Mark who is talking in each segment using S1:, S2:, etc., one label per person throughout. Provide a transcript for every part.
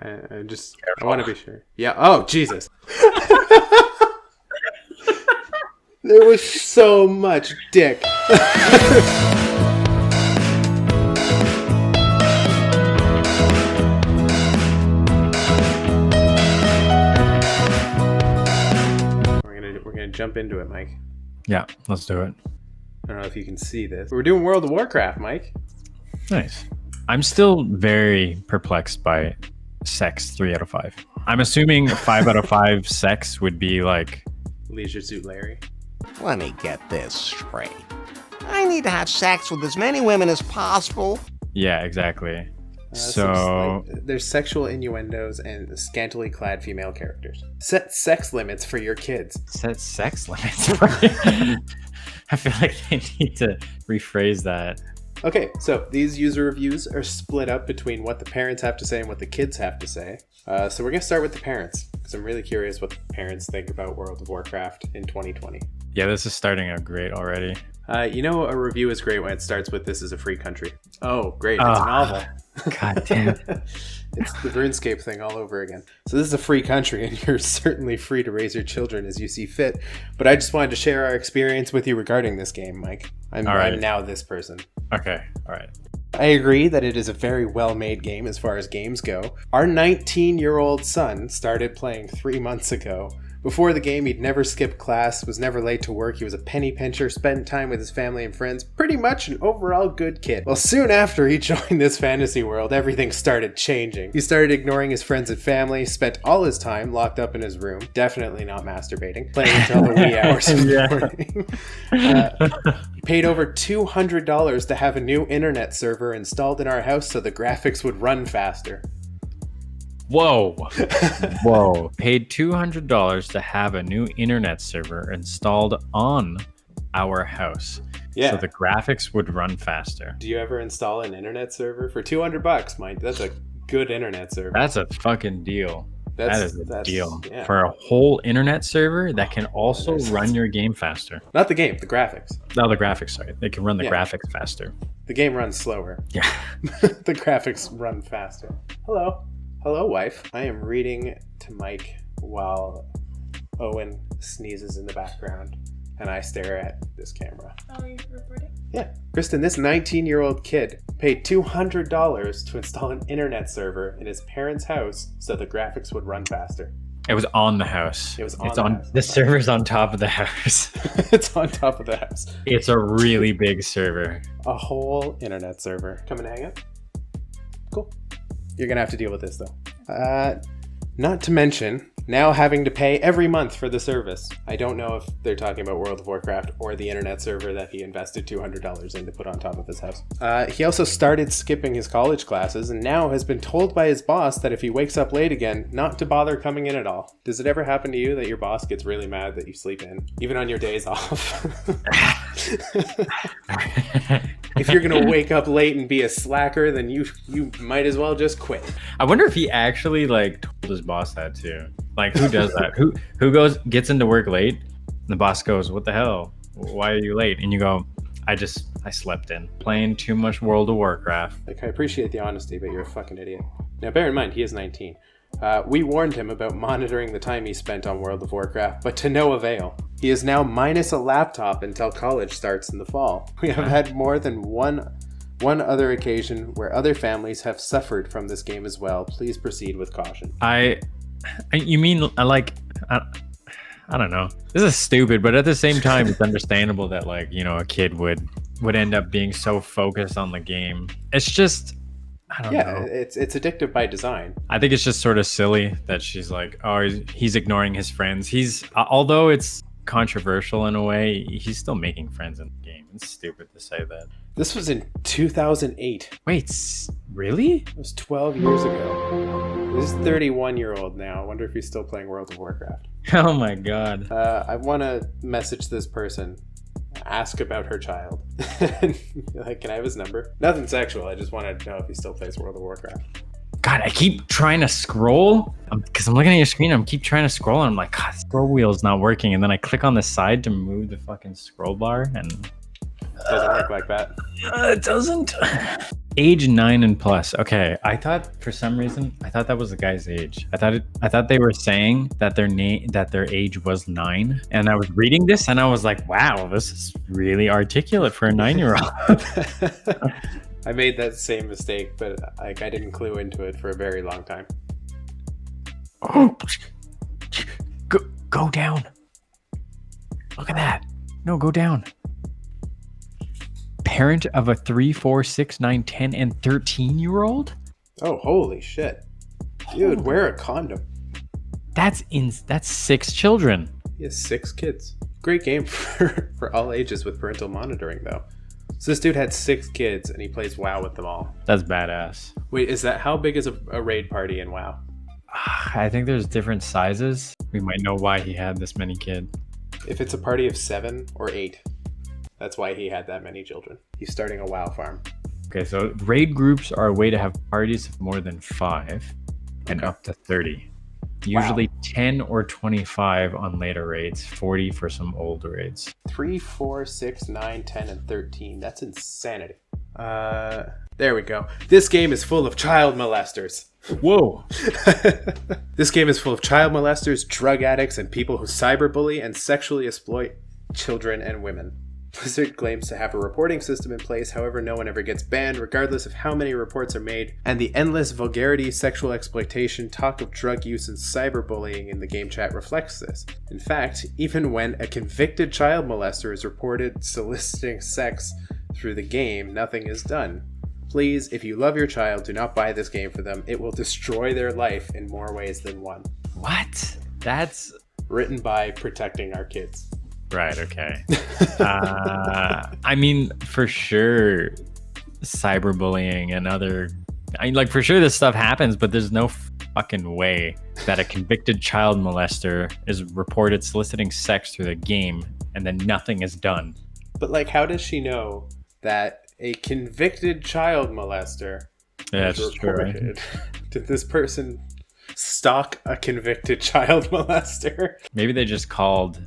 S1: I want to be sure. Yeah. Oh, Jesus. There was so much dick. We're gonna jump into it, Mike.
S2: Yeah, let's do it.
S1: I don't know if you can see this. We're doing World of Warcraft, Mike.
S2: Nice. I'm still very perplexed by sex 3 out of 5. I'm assuming 5 out of 5 sex would be like
S1: Leisure Suit Larry.
S3: Let me get this straight. I need to have sex with as many women as possible.
S2: Yeah, exactly. So
S1: there's sexual innuendos and scantily clad female characters. Set sex limits for your kids.
S2: Set sex limits. I feel like they need to rephrase that.
S1: Okay, so these user reviews are split up between what the parents have to say and what the kids have to say. So we're going to start with the parents, because I'm really curious what the parents think about World of Warcraft in 2020.
S2: Yeah, this is starting out great already.
S1: You know, a review is great when it starts with "This is a free country." Oh, great, it's a novel.
S2: God damn.
S1: It's the RuneScape thing all over again. So this is a free country, and you're certainly free to raise your children as you see fit. But I just wanted to share our experience with you regarding this game, Mike. I'm now this person.
S2: Okay, all right.
S1: I agree that it is a very well-made game as far as games go. Our 19-year-old son started playing 3 months ago. Before the game, he'd never skipped class, was never late to work, he was a penny pincher, spent time with his family and friends, pretty much an overall good kid. Well, soon after he joined this fantasy world, everything started changing. He started ignoring his friends and family, spent all his time locked up in his room, definitely not masturbating, playing until the wee hours of the morning. He paid over $200 to have a new internet server installed in our house so the graphics would run faster.
S2: Whoa. Whoa. Paid $200 to have a new internet server installed on our house.
S1: Yeah.
S2: So the graphics would run faster.
S1: Do you ever install an internet server for $200, Mike? That's a good internet server.
S2: That's a fucking deal. That is a deal.
S1: Yeah.
S2: For a whole internet server that can also run your game faster.
S1: Not the game, the graphics.
S2: No, the graphics, sorry. They can run the graphics faster.
S1: The game runs slower.
S2: Yeah.
S1: The graphics run faster. Hello, wife. I am reading to Mike while Owen sneezes in the background, and I stare at this camera.
S4: Oh, you're recording?
S1: Yeah. Kristen, this 19-year-old kid paid $200 to install an internet server in his parents' house so the graphics would run faster.
S2: It was on the house.
S1: It was on the house.
S2: The server's on top of the house.
S1: It's on top of the house.
S2: It's a really big server.
S1: A whole internet server. Come and hang out. Cool. You're going to have to deal with this, though. Not to mention, now having to pay every month for the service. I don't know if they're talking about World of Warcraft or the internet server that he invested $200 in to put on top of his house. He also started skipping his college classes and now has been told by his boss that if he wakes up late again, not to bother coming in at all. Does it ever happen to you that your boss gets really mad that you sleep in, even on your days off? If you're going to wake up late and be a slacker, then you might as well just quit.
S2: I wonder if he actually told his boss that too. Who does that? Who gets into work late? And the boss goes, "What the hell? Why are you late?" And you go, I slept in. Playing too much World of Warcraft."
S1: I appreciate the honesty, but you're a fucking idiot. Now, bear in mind, he is 19. We warned him about monitoring the time he spent on World of Warcraft, but to no avail. He is now minus a laptop until college starts in the fall. We have had more than one other occasion where other families have suffered from this game as well. Please proceed with caution.
S2: You mean I don't know. This is stupid, but at the same time, it's understandable that a kid would end up being so focused on the game. It's just, I don't know.
S1: Yeah, it's addictive by design.
S2: I think it's just sort of silly that she's like, oh, he's ignoring his friends. Although it's controversial in a way, he's still making friends in the game. It's stupid to say that.
S1: This was in 2008.
S2: Wait, really?
S1: It was 12 years ago. This is 31-year-old now. I wonder if he's still playing World of Warcraft.
S2: Oh my god.
S1: I want to message this person, ask about her child. Can I have his number? Nothing sexual. I just wanted to know if he still plays World of Warcraft.
S2: God, I keep trying to scroll because I'm looking at your screen. I keep trying to scroll and I'm like, God, scroll wheel's not working. And then I click on the side to move the fucking scroll bar and
S1: it doesn't work like that.
S2: It doesn't. Age 9 and plus. Okay, I thought for some reason that was the guy's age. I thought they were saying that their age was 9, and I was reading this and I was like, wow, this is really articulate for a 9-year-old.
S1: I made that same mistake, but like I didn't clue into it for a very long time.
S2: Oh, go down. Look at that. No, go down. Parent of a 3, 4, 6, 9, 10, and 13-year-old?
S1: Oh, holy shit. Dude, wear a condom.
S2: That's 6 children.
S1: He has 6 kids. Great game for all ages with parental monitoring, though. So this dude had 6 kids, and he plays WoW with them all.
S2: That's badass.
S1: Wait, is that how big is a raid party in WoW?
S2: I think there's different sizes. We might know why he had this many kids.
S1: If it's a party of 7 or 8, that's why he had that many children. He's starting a WoW farm.
S2: Okay, so raid groups are a way to have parties of more than 5 and up to 30. Usually 10 or 25 on later raids, 40 for some older raids.
S1: 3, 4, 6, 9, 10, and 13. That's insanity. There we go. This game is full of child molesters.
S2: Whoa.
S1: This game is full of child molesters, drug addicts, and people who cyberbully and sexually exploit children and women. Blizzard claims to have a reporting system in place, however no one ever gets banned regardless of how many reports are made, and the endless vulgarity, sexual exploitation, talk of drug use, and cyberbullying in the game chat reflects this. In fact, even when a convicted child molester is reported soliciting sex through the game, nothing is done. Please, if you love your child, do not buy this game for them. It will destroy their life in more ways than one.
S2: What? That's
S1: written by Protecting Our Kids.
S2: Right, okay. I mean, for sure, cyberbullying and other... for sure this stuff happens, but there's no fucking way that a convicted child molester is reported soliciting sex through the game and then nothing is done.
S1: But, how does she know that a convicted child molester
S2: is reported?
S1: True, right? Did this person stalk a convicted child molester? Maybe
S2: they just called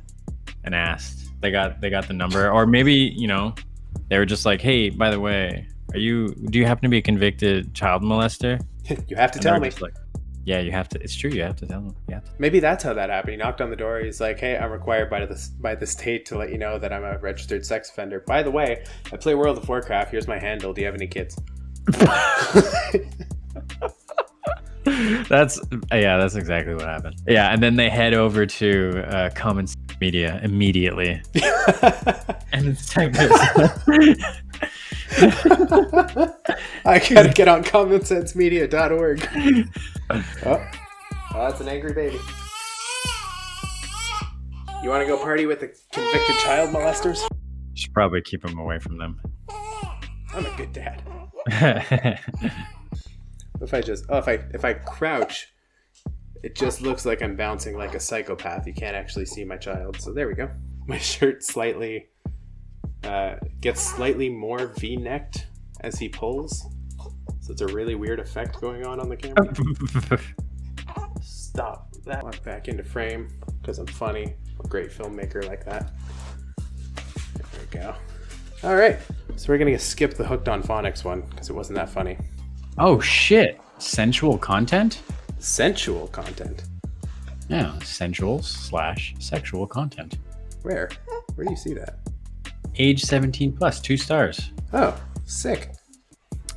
S2: and asked. They got the number, or maybe they were just like, hey, by the way, do you happen to be a convicted child molester?
S1: You have to tell me.
S2: Yeah, you have to. It's true. You have to tell them. Yeah.
S1: Maybe that's how that happened. He knocked on the door. He's like, hey, I'm required by the state to let you know that I'm a registered sex offender. By the way, I play World of Warcraft. Here's my handle. Do you have any kids?
S2: That's exactly what happened. Yeah, and then they head over to Common Media immediately. And it's like this.
S1: I gotta get on commonsensemedia.org. Oh, that's an angry baby. You want to go party with the convicted child molesters?
S2: Should probably keep them away from them.
S1: I'm a good dad. If I crouch, it just looks like I'm bouncing like a psychopath. You can't actually see my child. So there we go. My shirt gets slightly more V-necked as he pulls. So it's a really weird effect going on the camera. Stop that. Walk back into frame because I'm funny. I'm a great filmmaker like that. There we go. All right. So we're going to skip the Hooked on Phonics one because it wasn't that funny.
S2: Oh, shit. Sensual content?
S1: Sensual content?
S2: Yeah, sensual/sexual content.
S1: Where do you see that?
S2: Age 17 plus, 2 stars.
S1: Oh, sick.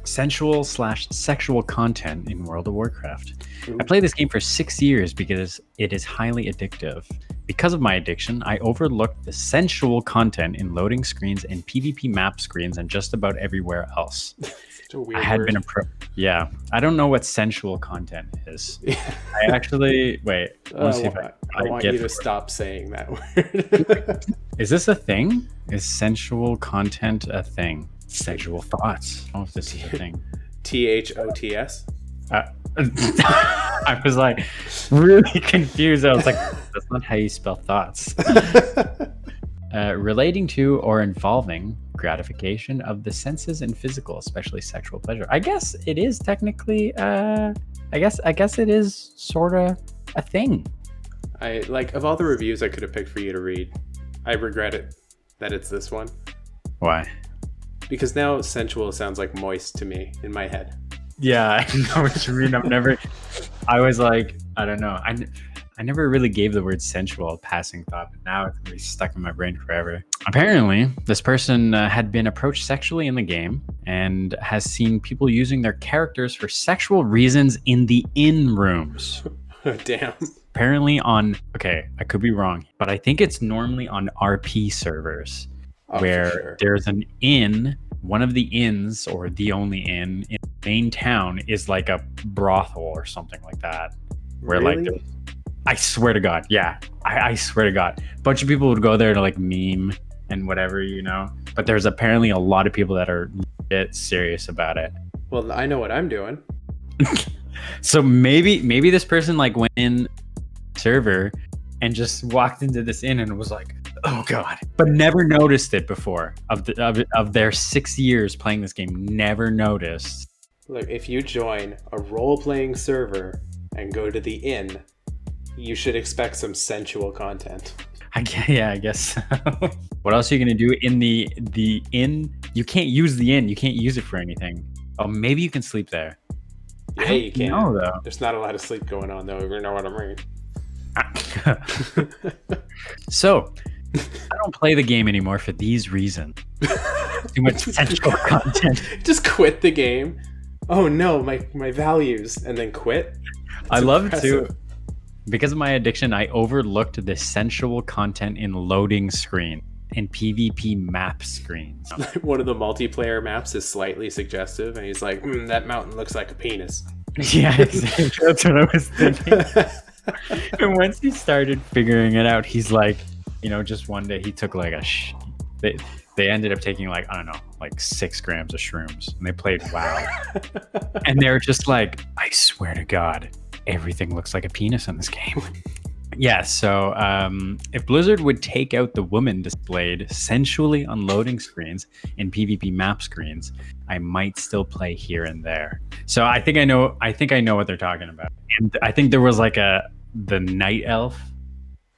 S2: Sensual/sexual content in World of Warcraft.
S1: Ooh.
S2: I played this game for 6 years because it is highly addictive. Because of my addiction, I overlooked the sensual content in loading screens and PvP map screens and just about everywhere else.
S1: Such a weird
S2: I had
S1: word.
S2: been Yeah, I don't know what sensual content is. I actually wait. Let's see if
S1: I want you to stop saying that word.
S2: Is this a thing? Is sensual content a thing? Sexual thoughts. I don't know if this is a thing.
S1: THOTS?
S2: I was really confused. I was like, that's not how you spell thoughts. Relating to or involving gratification of the senses and physical, especially sexual pleasure. I guess it is technically. I guess it is sort of a thing.
S1: Of all the reviews I could have picked for you to read, I regret it that it's this one.
S2: Why? Because
S1: now sensual sounds like moist to me in my head.
S2: Yeah, I know what you mean. I was like, I don't know. I never really gave the word sensual a passing thought, but now it's gonna be stuck in my brain forever. Apparently, this person had been approached sexually in the game and has seen people using their characters for sexual reasons in the inn rooms.
S1: Damn.
S2: Apparently okay, I could be wrong, but I think it's normally on RP servers where there's an inn. One of the inns, or the only inn in the main town, is like a brothel or something like that. Where
S1: really?
S2: I swear to God, yeah. I swear to God. A bunch of people would go there to like meme and whatever, But there's apparently a lot of people that are legit serious about it.
S1: Well, I know what I'm doing.
S2: So maybe this person like went in server and just walked into this inn and was like, oh God, but never noticed it before. Of their 6 years playing this game, never noticed.
S1: Look, if you join a role-playing server and go to the inn, you should expect some sensual content.
S2: I guess so. What else are you gonna do in the inn? You can't use the inn. You can't use it for anything. Oh, maybe you can sleep there.
S1: Yeah, you can.
S2: No, though.
S1: There's not a lot of sleep going on, though. You know what I mean.
S2: So, I don't play the game anymore for these reasons. Too much sensual content.
S1: Just quit the game. Oh no, my values, and then quit.
S2: I love to. Because of my addiction, I overlooked the sensual content in loading screen and PvP map screens.
S1: One of the multiplayer maps is slightly suggestive, and he's like, that mountain looks like a penis.
S2: Yeah, exactly. That's what I was thinking. And once he started figuring it out, he's like, just one day he took like they ended up taking like, I don't know, like 6 grams of shrooms, and they played WoW. And they're just like, I swear to God, everything looks like a penis in this game. Yeah, so if Blizzard would take out the woman displayed sensually on loading screens and PvP map screens, I might still play here and there. So I think I know what they're talking about. And I think there was like the night elf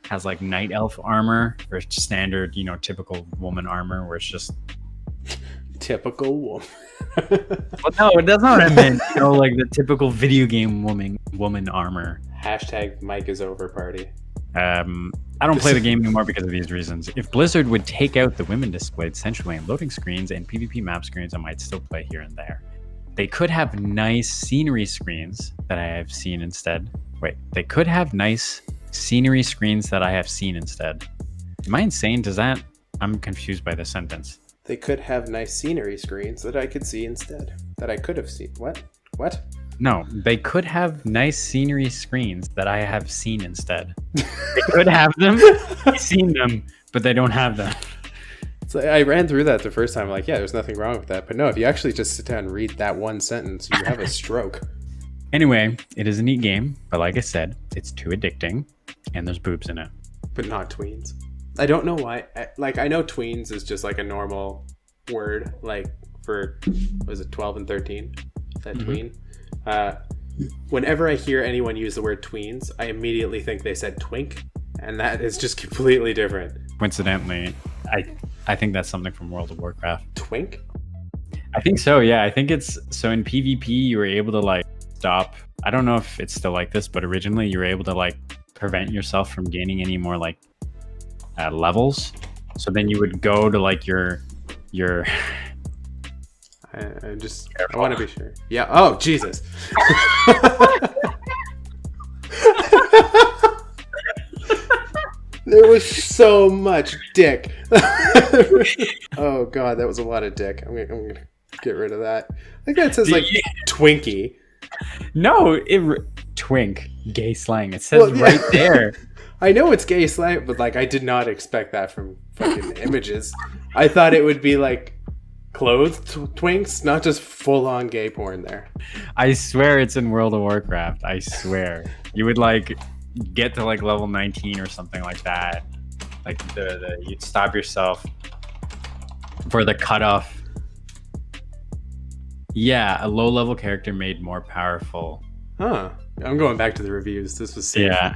S2: has like night elf armor, or standard, typical woman armor, where it's just
S1: typical woman.
S2: Well, no, that's not what I meant. Like the typical video game woman armor.
S1: Hashtag Mike is over party.
S2: I don't play the game anymore because of these reasons. If Blizzard would take out the women displayed sensually in loading screens and PvP map screens, I might still play here and there. They could have nice scenery screens that I have seen instead. Wait, they could have nice scenery screens that I have seen instead. Am I insane? I'm confused by this sentence.
S1: They could have nice scenery screens that I could see instead. That I could have seen. What?
S2: No, they could have nice scenery screens that I have seen instead. They could have them. I've seen them, but they don't have them.
S1: So I ran through that the first time. Like, yeah, there's nothing wrong with that. But no, if you actually just sit down and read that one sentence, you have a stroke.
S2: Anyway, it is a neat game, but like I said, it's too addicting, and there's boobs in it.
S1: But not tweens. I don't know why. I know tweens is just like a normal word, like for, was it 12 and 13? Is that tween? Whenever I hear anyone use the word tweens, I immediately think they said twink, and that is just completely different.
S2: Coincidentally, I think that's something from World of Warcraft.
S1: Twink?
S2: I think so, yeah. I think it's, so in PvP, you were able to like stop, I don't know if it's still like this, but originally you were able to like prevent yourself from gaining any more like levels. So then you would go to like your
S1: I want to be sure. Yeah. Oh, Jesus. There was so much dick. Oh, God, that was a lot of dick. I'm gonna get rid of that. I think that says like Twinkie.
S2: No, twink, gay slang. It says right there.
S1: I know it's gay slang, but like I did not expect that from fucking images. I thought it would be like clothed twinks, not just full-on gay porn there.
S2: I swear it's in World of Warcraft. I swear. You would like get to like level 19 or something like that. Like you'd stop yourself for the cutoff. Yeah, a low-level character made more powerful.
S1: Huh. I'm going back to the reviews. This was safe.
S2: Yeah.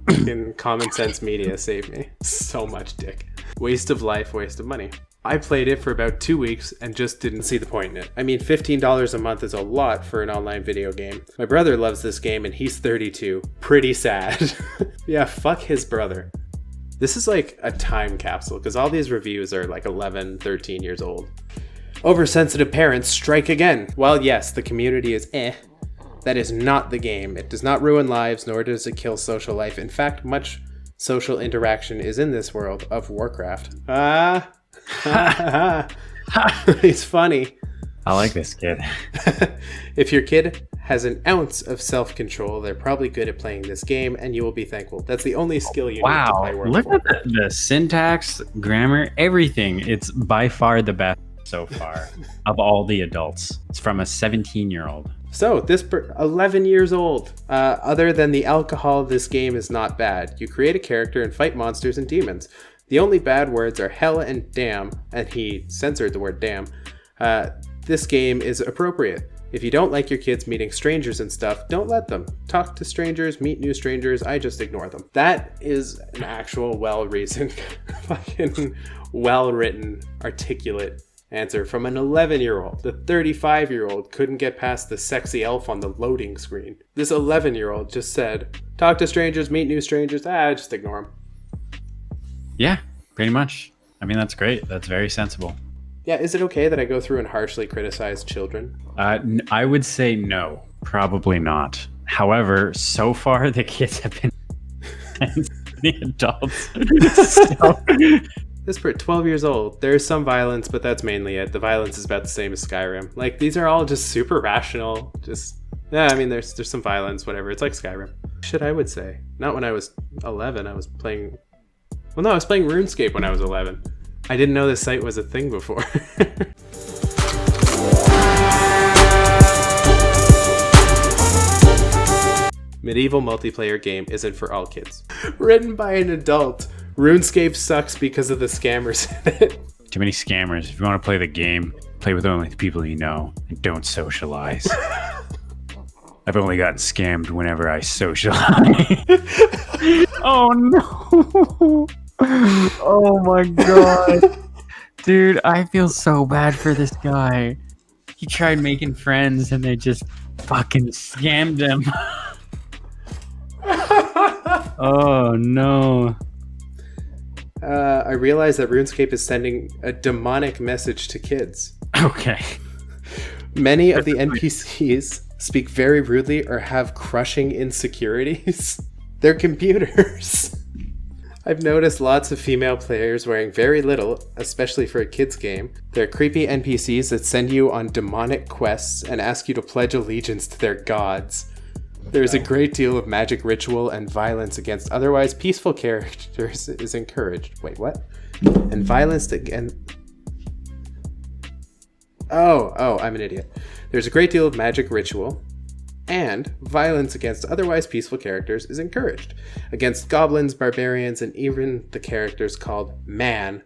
S1: In Common Sense Media saved me. So much dick. Waste of life, waste of money. I played it for about 2 weeks and just didn't see the point in it. I mean, $15 a month is a lot for an online video game. My brother loves this game and he's 32. Pretty sad. Yeah, fuck his brother. This is like a time capsule because all these reviews are like 11, 13 years old. Oversensitive parents strike again. While yes, the community is that is not the game. It does not ruin lives, nor does it kill social life. In fact, much social interaction is in this world of Warcraft. He's funny.
S2: I like this kid.
S1: If your kid has an ounce of self-control, they're probably good at playing this game, and you will be thankful. That's the only skill you need to play World of Warcraft.
S2: Look at the syntax, grammar, everything. It's by far the best so far of all the adults. It's from a 17-year-old.
S1: So, 11 years old. Other than the alcohol, this game is not bad. You create a character and fight monsters and demons. The only bad words are hell and damn, and he censored the word damn. This game is appropriate. If you don't like your kids meeting strangers and stuff, don't let them. Talk to strangers, meet new strangers, I just ignore them. That is an actual well-reasoned, fucking well-written, articulate answer from an 11-year-old. The 35-year-old couldn't get past the sexy elf on the loading screen. This 11-year-old just said, talk to strangers, meet new strangers, just ignore them.
S2: Yeah, pretty much. I mean, that's great. That's very sensible.
S1: Yeah, is it okay that I go through and harshly criticize children?
S2: I would say no, probably not. However, so far the kids have been the adults.
S1: This Brit, 12 years old. There's some violence, but that's mainly it. The violence is about the same as Skyrim. Like, these are all just super rational. I mean, there's some violence, whatever. It's like Skyrim. Shit, I would say. Not when I was 11. I was playing RuneScape when I was 11. I didn't know this site was a thing before. Medieval multiplayer game isn't for all kids. Written by an adult. RuneScape sucks because of the scammers in it.
S2: Too many scammers. If you want to play the game, play with only the people you know and don't socialize. I've only gotten scammed whenever I socialize. Oh no. Oh my god. Dude, I feel so bad for this guy. He tried making friends and they just fucking scammed him. Oh no.
S1: I realize that RuneScape is sending a demonic message to kids.
S2: Okay.
S1: Many of the NPCs speak very rudely or have crushing insecurities. They're computers. I've noticed lots of female players wearing very little, especially for a kids game. They're creepy NPCs that send you on demonic quests and ask you to pledge allegiance to their gods. There's a great deal of magic ritual and violence against otherwise peaceful characters is encouraged. Wait, what? And violence against... Oh, I'm an idiot. There's a great deal of magic ritual and violence against otherwise peaceful characters is encouraged. Against goblins, barbarians, and even the characters called man,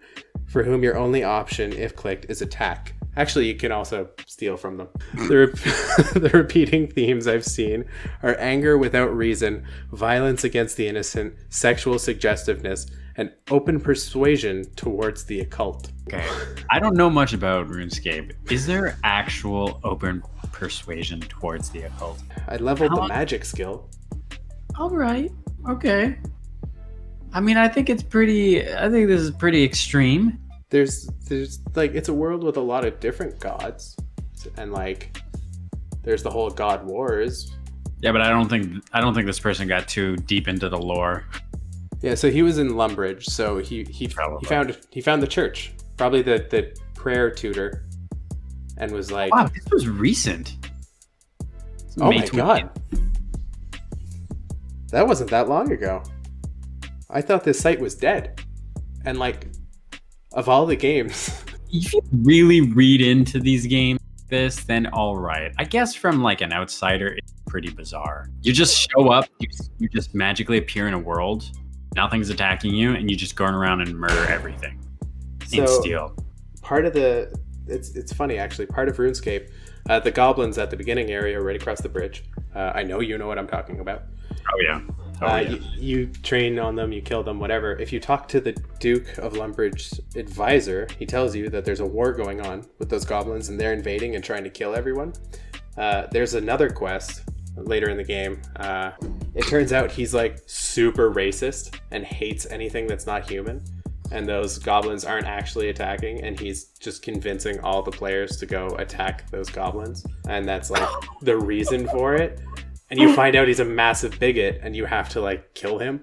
S1: for whom your only option, if clicked, is attack. Actually, you can also steal from them. The repeating themes I've seen are anger without reason, violence against the innocent, sexual suggestiveness, and open persuasion towards the occult.
S2: Okay. I don't know much about RuneScape. Is there actual open persuasion towards the occult?
S1: I leveled the magic skill.
S2: All right. Okay. I mean, I think this is pretty extreme.
S1: There's like, it's a world with a lot of different gods, and like there's the whole god wars.
S2: Yeah, but I don't think this person got too deep into the lore.
S1: Yeah, so he was in Lumbridge, so he found the church, probably the prayer tutor, and was like,
S2: wow, this was recent.
S1: Oh my god, that wasn't that long ago. I thought this site was dead, and like, of all the games.
S2: If you really read into these games then all right. I guess from like an outsider, it's pretty bizarre. You just show up, you just magically appear in a world, nothing's attacking you, and you just go around and murder everything and steal.
S1: Part of it's funny actually, part of RuneScape, the goblins at the beginning area right across the bridge. I know you know what I'm talking about.
S2: Oh yeah.
S1: You train on them, you kill them, whatever. If you talk to the Duke of Lumbridge's advisor, he tells you that there's a war going on with those goblins and they're invading and trying to kill everyone. There's another quest later in the game. It turns out he's like super racist and hates anything that's not human. And those goblins aren't actually attacking, and he's just convincing all the players to go attack those goblins. And that's like the reason for it. And you find out he's a massive bigot, and you have to like kill him.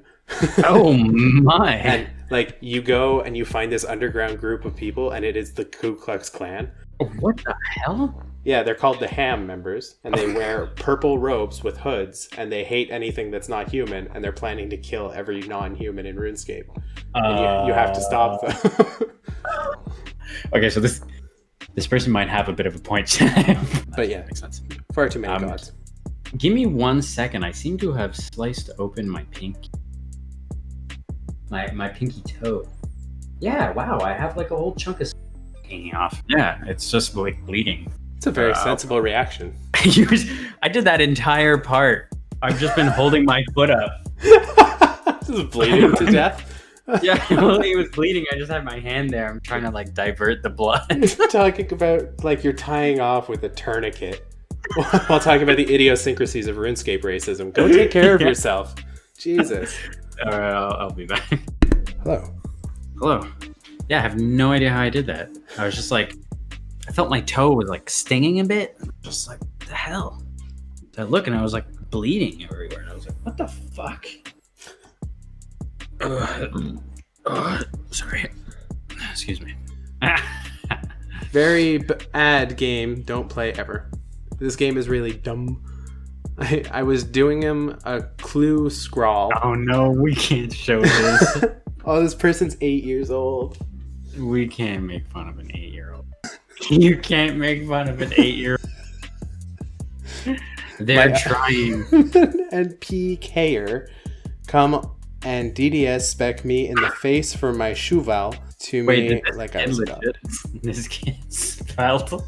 S2: Oh my.
S1: And like you go and you find this underground group of people, and it is the Ku Klux Klan.
S2: What the hell?
S1: Yeah, they're called the Ham members, and they wear purple robes with hoods, and they hate anything that's not human, and they're planning to kill every non-human in RuneScape. And you have to stop them.
S2: Okay, so this person might have a bit of a point.
S1: But yeah,
S2: Makes sense.
S1: far too many gods.
S2: Give me 1 second. I seem to have sliced open my pinky. My pinky toe. Yeah, wow, I have like a whole chunk of hanging off. Yeah, it's just like bleeding.
S1: It's a very sensible reaction.
S2: I did that entire part. I've just been holding my foot up.
S1: Just bleeding to death.
S2: Yeah, while he was bleeding, I just had my hand there. I'm trying to like divert the blood.
S1: Talking about like you're tying off with a tourniquet while talking about the idiosyncrasies of RuneScape racism. Go take care of yourself. Jesus.
S2: All right, I'll be back.
S1: Hello.
S2: Yeah, I have no idea how I did that. I was just like, I felt my toe was like stinging a bit. Just like, what the hell? So I look and I was like bleeding everywhere. And I was like, what the fuck? Sorry. Excuse me.
S1: Very bad game. Don't play ever. This game is really dumb. I was doing him a clue scrawl.
S2: Oh no, we can't show this.
S1: Oh, this person's 8 years old.
S2: We can't make fun of an 8-year-old. You can't make fun of an 8-year-old. They're trying.
S1: And PKer come and DDS spec me in the face for my shuval to me like I was God.
S2: This kid spelled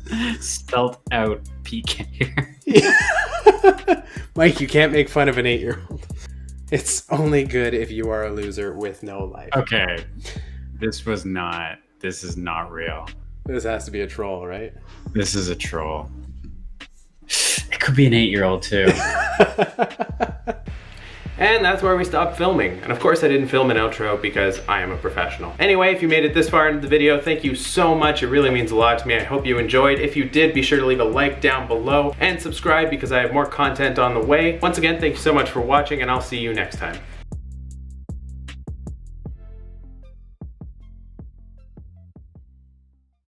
S2: out PK.
S1: Mike, you can't make fun of an 8-year-old. It's only good if you are a loser with no life.
S2: Okay. This is not real.
S1: This has to be a troll, right?
S2: This is a troll. It could be an 8-year-old too.
S1: And that's where we stopped filming. And of course I didn't film an outro because I am a professional. Anyway, if you made it this far into the video, thank you so much. It really means a lot to me. I hope you enjoyed. If you did, be sure to leave a like down below and subscribe because I have more content on the way. Once again, thank you so much for watching and I'll see you next time.